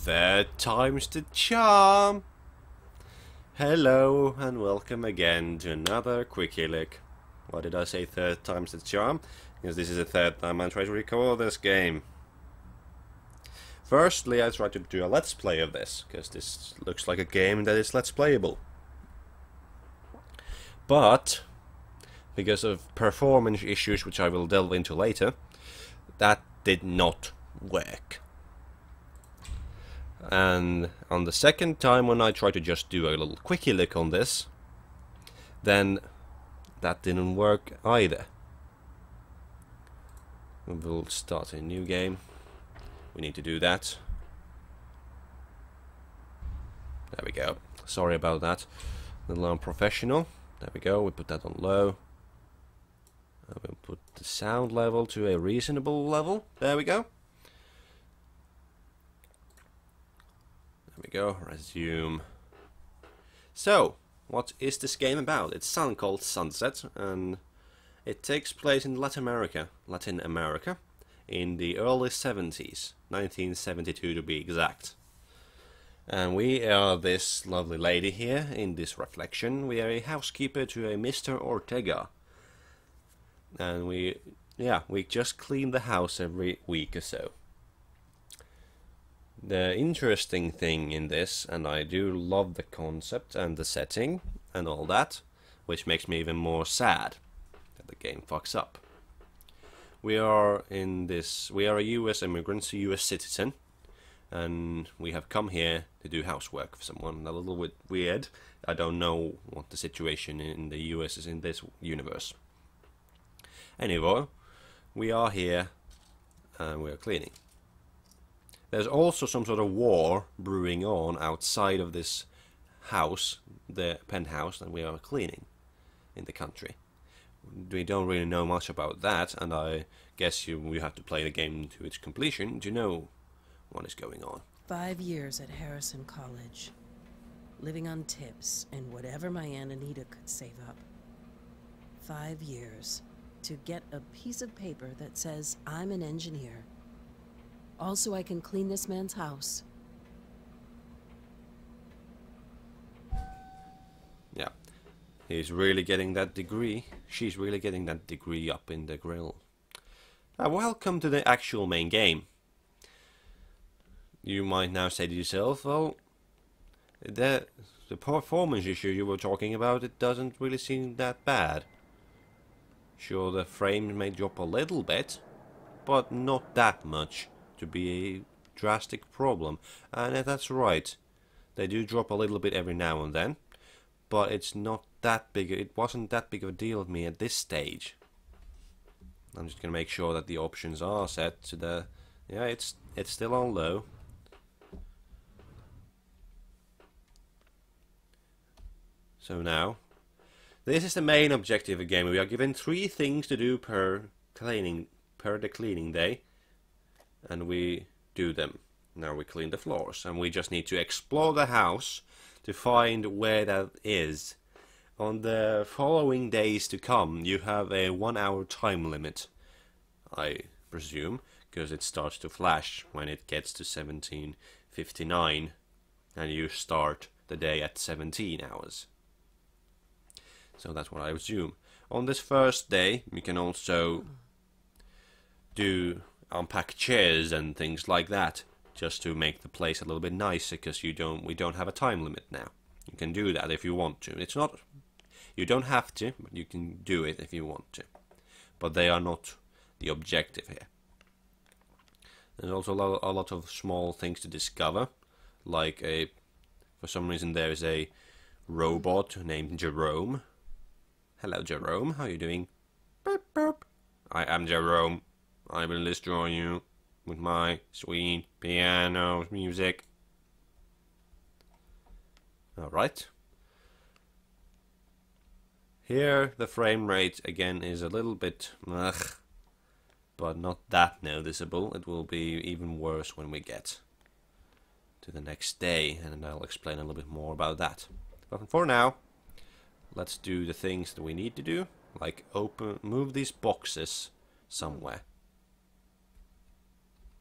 Third time's the charm. Hello and welcome again to another Quickie Look. Why did I say third time's the charm? Because this is the third time I try to record this game. Firstly, I tried to do a let's play of this, because this looks like a game that is let's playable. But, because of performance issues which I will delve into later, that did not work. And on the second time when I tried to just do a little Quickie Look on this, then that didn't work either. We'll start a new game. We need to do that. There we go. Sorry about that. A little unprofessional. There we go. We put that on low. And we'll put the sound level to a reasonable level. There we go. There we go. Resume. So, what is this game about? It's called Sunset, and it takes place in Latin America, in the early 70s, 1972 to be exact. And we are this lovely lady here in this reflection. We are a housekeeper to a Mr. Ortega. And we just clean the house every week or so. The interesting thing in this, and I do love the concept and the setting and all that, which makes me even more sad that the game fucks up. We are a US immigrant, a US citizen, and we have come here to do housework for someone. A little bit weird. I don't know what the situation in the US is in this universe. Anyway, we are here and we are cleaning. There's also some sort of war brewing on outside of this house, the penthouse that we are cleaning in the country. We don't really know much about that, and I guess we have to play the game to its completion to know what is going on. 5 years at Harrison College, living on tips and whatever my Aunt Anita could save up. 5 years to get a piece of paper that says I'm an engineer. Also, I can clean this man's house. Yeah, he's really getting that degree. She's really getting that degree up in the grill. Welcome to the actual main game. You might now say to yourself, well, the performance issue you were talking about, it doesn't really seem that bad. Sure, the frames may drop a little bit, but not that much to be a drastic problem. And that's right, they do drop a little bit every now and then, but it's not that big. It wasn't that big of a deal with me at this stage. I'm just gonna make sure that the options are set to the it's still on low. So now, this is the main objective of the game. We are given 3 things to do per the cleaning day, and we do them. Now we clean the floors, and we just need to explore the house to find where that is. On the following days to come, you have a 1-hour time limit, I presume, because it starts to flash when it gets to 17:59, and you start the day at 17 hours. So that's what I assume. On this first day, you can also unpack chairs and things like that, just to make the place a little bit nicer, because we don't have a time limit now. You can do that if you want to. It's not, you don't have to, but you can do it if you want to. But they are not the objective here. There's also a lot of small things to discover, like for some reason there is a robot named Jerome. Hello Jerome, how are you doing? Burp, burp. I am Jerome. I will destroy you with my sweet piano music. Alright. Here the frame rate again is a little bit but not that noticeable. It will be even worse when we get to the next day, and I'll explain a little bit more about that. But for now, let's do the things that we need to do, like move these boxes somewhere.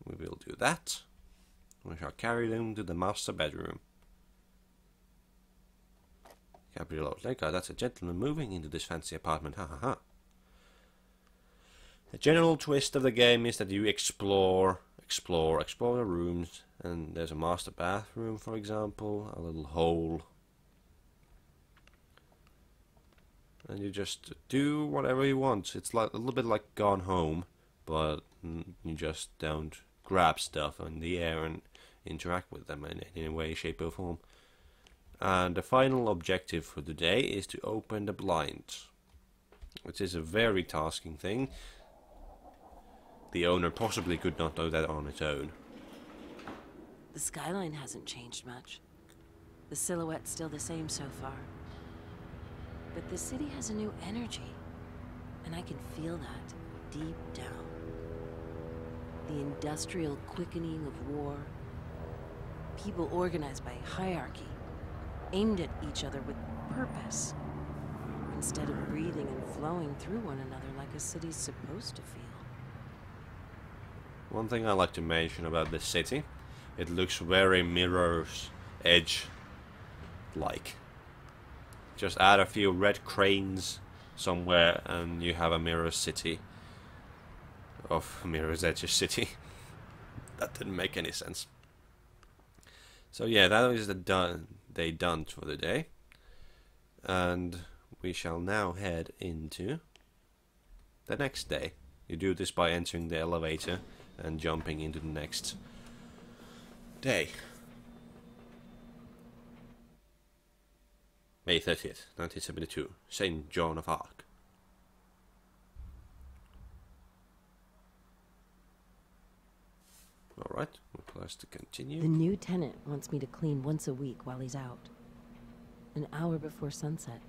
We will do that. We shall carry them to the master bedroom. Gabriel Ortega, that's a gentleman moving into this fancy apartment, ha ha ha. The general twist of the game is that you explore the rooms, and there's a master bathroom, for example, a little hole. And you just do whatever you want. It's like a little bit like Gone Home, but you just don't grab stuff in the air and interact with them in any way, shape or form. And the final objective for the day is to open the blinds, which is a very tasking thing. The owner possibly could not do that on its own. The skyline hasn't changed much. The silhouette's still the same so far. But the city has a new energy, and I can feel that deep down. The industrial quickening of war. People organized by hierarchy, aimed at each other with purpose, instead of breathing and flowing through one another like a city's supposed to feel. One thing I like to mention about this city, it looks very Mirror's Edge like. Just add a few red cranes somewhere and you have a Mirror City of Mirror's Edge city. That didn't make any sense. So yeah, that is the day done for the day. And we shall now head into the next day. You do this by entering the elevator and jumping into the next day. May 30th, 1972, St. John of Arc. Alright, we'll press to continue. The new tenant wants me to clean once a week while he's out. An hour before sunset.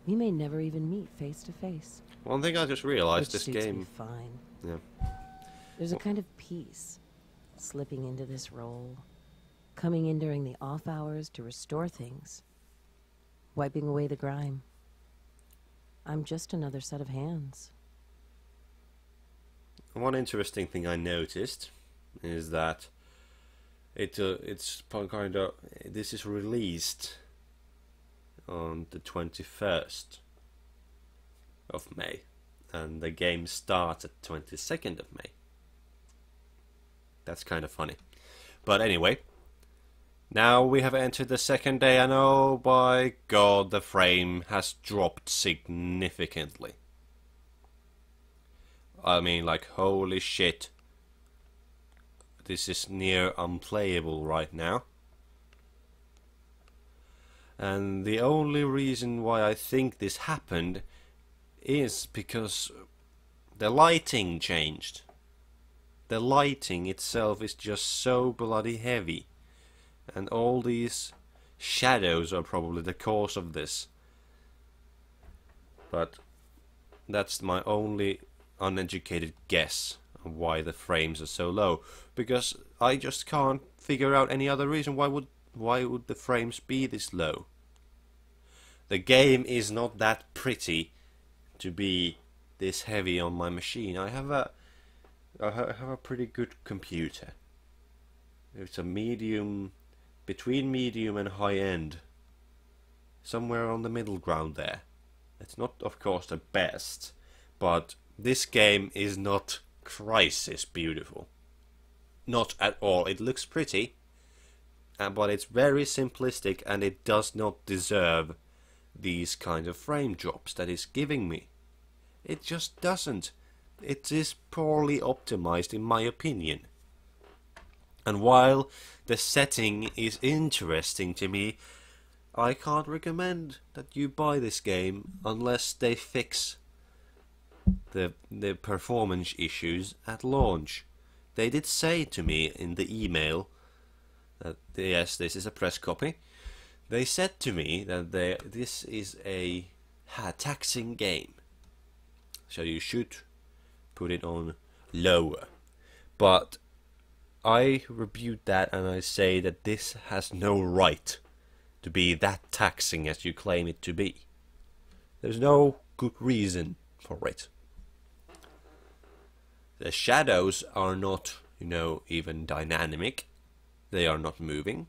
We may never even meet face to face. One thing I just realized, Which this suits game... me fine. Yeah. There's a kind of peace slipping into this role. Coming in during the off hours to restore things. Wiping away the grime. I'm just another set of hands. One interesting thing I noticed is that it's kind of, this is released on the 21st of May, and the game starts at 22nd of May. That's kind of funny. But anyway, now we have entered the second day, and oh by God, the frame has dropped significantly. I mean, like, holy shit. This is near unplayable right now. And the only reason why I think this happened is because the lighting changed. The lighting itself is just so bloody heavy. And all these shadows are probably the cause of this. But that's my only uneducated guess of why the frames are so low, because I just can't figure out any other reason why would the frames be this low. The game is not that pretty to be this heavy on my machine. I have a pretty good computer. It's a medium, between medium and high end, somewhere on the middle ground there. It's not, of course, the best, but this game is not crisis beautiful. Not at all. It looks pretty, but it's very simplistic, and it does not deserve these kind of frame drops that it's giving me. It just doesn't. It is poorly optimized in my opinion. And while the setting is interesting to me, I can't recommend that you buy this game unless they fix the performance issues at launch. They did say to me in the email that yes, this is a press copy. They said to me that this is a taxing game, so you should put it on lower. But I rebuke that, and I say that this has no right to be that taxing as you claim it to be. There's no good reason for it. The shadows are not you know, even dynamic. They are not moving.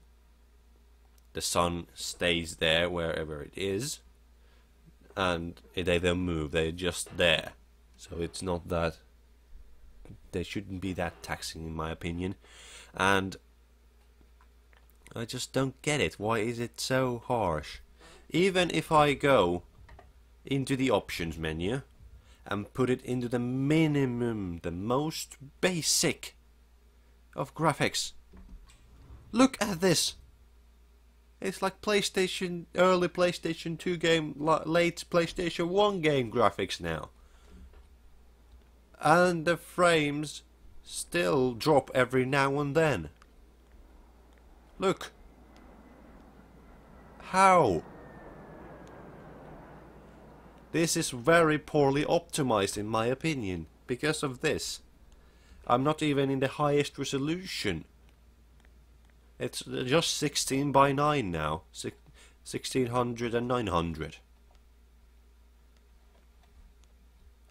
The sun stays there wherever it is, and they don't move, they're just there. So it's not that, they shouldn't be that taxing in my opinion. And I just don't get it. Why is it so harsh? Even if I go into the options menu and put it into the minimum, the most basic of graphics, look at this. It's like PlayStation, early PlayStation 2 game, late PlayStation 1 game graphics now. And the frames still drop every now and then. Look. How? This is very poorly optimized in my opinion. Because of this. I'm not even in the highest resolution. It's just 16 by 9 now. 1600 and 900.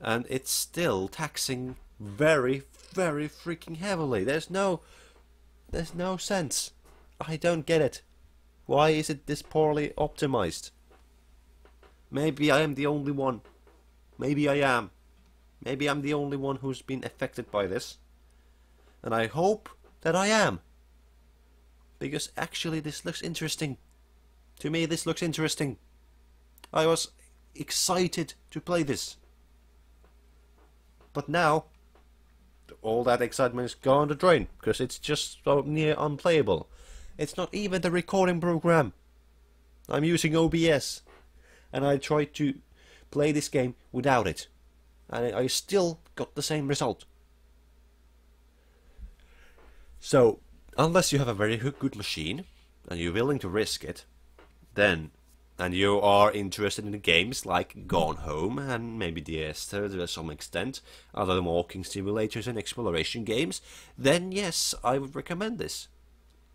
And it's still taxing very, very freaking heavily. There's no sense. I don't get it. Why is it this poorly optimized? Maybe I am the only one. Maybe I am. Maybe I'm the only one who's been affected by this. And I hope that I am. Because actually this looks interesting. To me this looks interesting. I was excited to play this. But now, all that excitement is gone the drain, because it's just so near unplayable. It's not even the recording program. I'm using OBS, and I tried to play this game without it, and I still got the same result. So, unless you have a very good machine, and you're willing to risk it, then, and you are interested in games like Gone Home and maybe Diester to some extent, other walking simulators and exploration games, then yes, I would recommend this.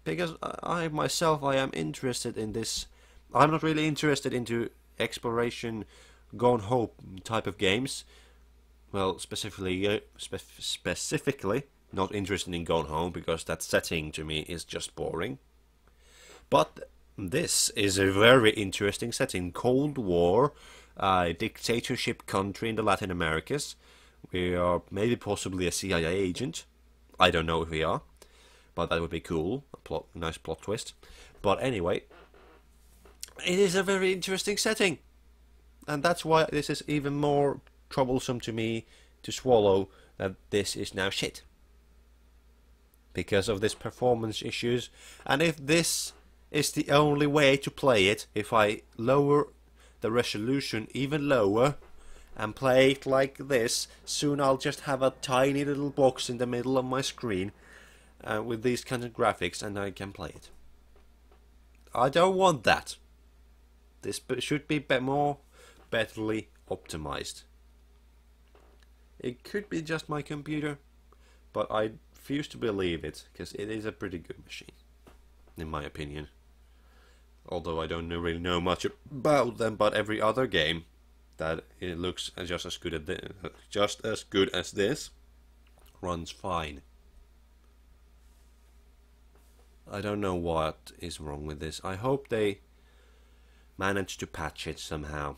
Because I myself, I am interested in this. I'm not really interested into exploration, Gone Home type of games. Well, specifically not interested in Gone Home because that setting to me is just boring. But this is a very interesting setting. Cold War, dictatorship country in the Latin Americas. We are maybe possibly a CIA agent. I don't know if we are, but that would be cool. Nice plot twist. But anyway, it is a very interesting setting. And that's why this is even more troublesome to me to swallow, that this is now shit. Because of this performance issues. And if this is the only way to play it, if I lower the resolution even lower and play it like this, soon I'll just have a tiny little box in the middle of my screen with these kinds of graphics, and I can play it. I don't want that. This should be more betterly optimized. It could be just my computer, but I refuse to believe it, because it is a pretty good machine, in my opinion. Although I don't really know much about them, but every other game that it looks just as good as this runs fine. I don't know what is wrong with this. I hope they manage to patch it somehow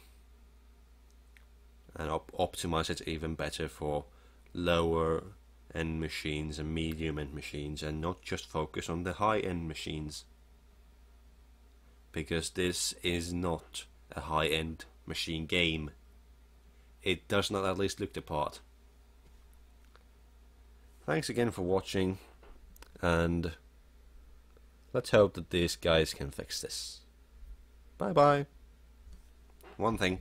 and optimize it even better for lower end machines and medium end machines, and not just focus on the high end machines. Because this is not a high-end machine game. It does not at least look the part. Thanks again for watching, and let's hope that these guys can fix this. Bye bye. One thing,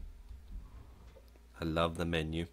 I love the menu.